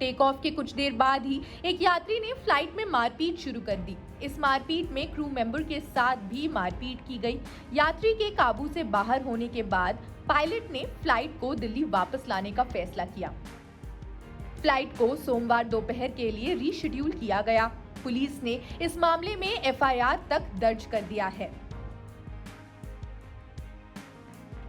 Take off के कुछ देर बाद ही एक यात्री ने फ्लाइट में मारपीट शुरू कर दी। इस मारपीट में क्रू मेंबर के साथ भी मारपीट की गई। यात्री के काबू से बाहर होने के बाद पायलट ने फ्लाइट को दिल्ली वापस लाने का फैसला किया। फ्लाइट को सोमवार दोपहर के लिए रीशेड्यूल किया गया। पुलिस ने इस मामले में एफआईआर तक दर्ज कर दिया है।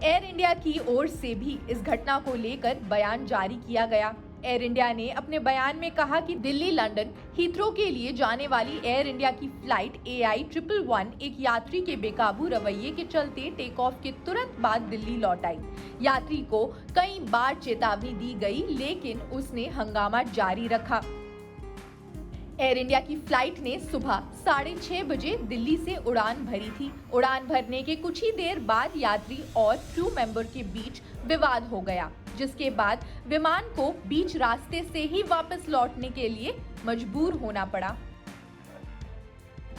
एयर इंडिया की ओर से भी इस घटना को लेकर बयान जारी किया गया। एयर इंडिया ने अपने बयान में कहा कि दिल्ली लंदन हीथ्रो के लिए जाने वाली एयर इंडिया की फ्लाइट AI111 एक यात्री के बेकाबू रवैये के चलते टेक ऑफ के तुरंत बाद दिल्ली लौट आई। यात्री को कई बार चेतावनी दी गई, लेकिन उसने हंगामा जारी रखा। एयर इंडिया की फ्लाइट ने सुबह 6:30 बजे दिल्ली से उड़ान भरी थी। उड़ान भरने के कुछ ही देर बाद यात्री और क्रू मेंबर के बीच विवाद हो गया, जिसके बाद विमान को बीच रास्ते से ही वापस लौटने के लिए मजबूर होना पड़ा।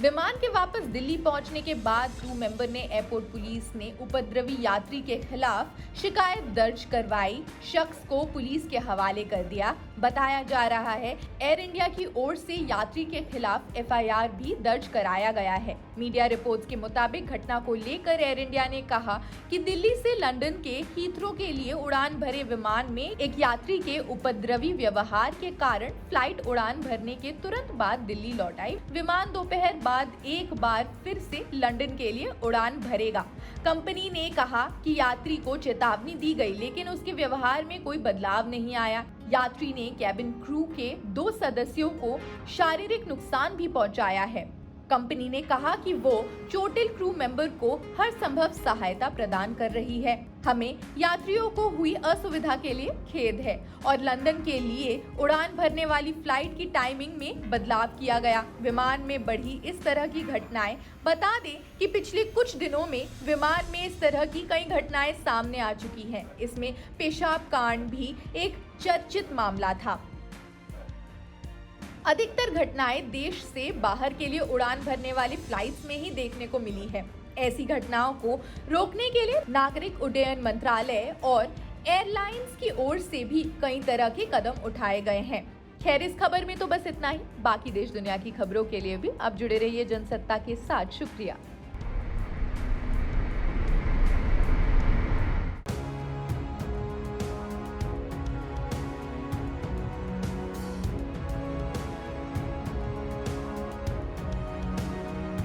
विमान के वापस दिल्ली पहुंचने के बाद क्रू मेंबर ने एयरपोर्ट पुलिस ने उपद्रवी यात्री के खिलाफ शिकायत दर्ज करवाई। शख्स को पुलिस के हवाले कर दिया। बताया जा रहा है एयर इंडिया की ओर से यात्री के खिलाफ एफआईआर भी दर्ज कराया गया है। मीडिया रिपोर्ट्स के मुताबिक घटना को लेकर एयर इंडिया ने कहा कि दिल्ली से लंदन के हीथ्रो के लिए उड़ान भरे विमान में एक यात्री के उपद्रवी व्यवहार के कारण फ्लाइट उड़ान भरने के तुरंत बाद दिल्ली लौट आई। विमान दोपहर बाद एक बार फिर से लंदन के लिए उड़ान भरेगा। कंपनी ने कहा कि यात्री को चेतावनी दी गई, लेकिन उसके व्यवहार में कोई बदलाव नहीं आया। यात्री ने कैबिन क्रू के 2 सदस्यों को शारीरिक नुकसान भी पहुंचाया है। कंपनी ने कहा कि वो चोटिल क्रू मेंबर को हर संभव सहायता प्रदान कर रही है। हमें यात्रियों को हुई असुविधा के लिए खेद है और लंदन के लिए उड़ान भरने वाली फ्लाइट की टाइमिंग में बदलाव किया गया। विमान में बढ़ी इस तरह की घटनाएं। बता दें कि पिछले कुछ दिनों में विमान में इस तरह की कई घटनाएं सामने आ चुकी हैं। इसमें पेशाब कांड भी एक चर्चित मामला था। अधिकतर घटनाएं देश से बाहर के लिए उड़ान भरने वाली फ्लाइट्स में ही देखने को मिली है। ऐसी घटनाओं को रोकने के लिए नागरिक उड्डयन मंत्रालय और एयरलाइंस की ओर से भी कई तरह के कदम उठाए गए हैं। खैर, इस खबर में तो बस इतना ही। बाकी देश दुनिया की खबरों के लिए भी आप जुड़े रहिए जनसत्ता के साथ। शुक्रिया।